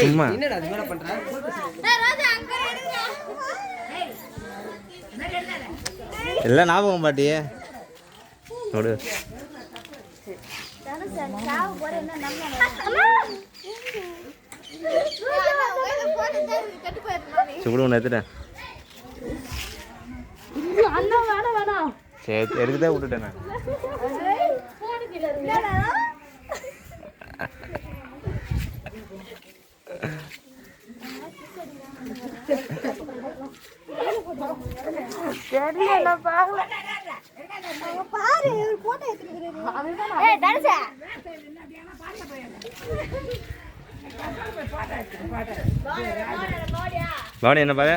சும்மா எல்லாம் ஞாபகம் பாட்டியே நோடு சுடு ஒன்று எடுத்துட்டேன் சரி எடுத்துதான் விட்டுட்டேன் நான் பவானி என்ன பாரு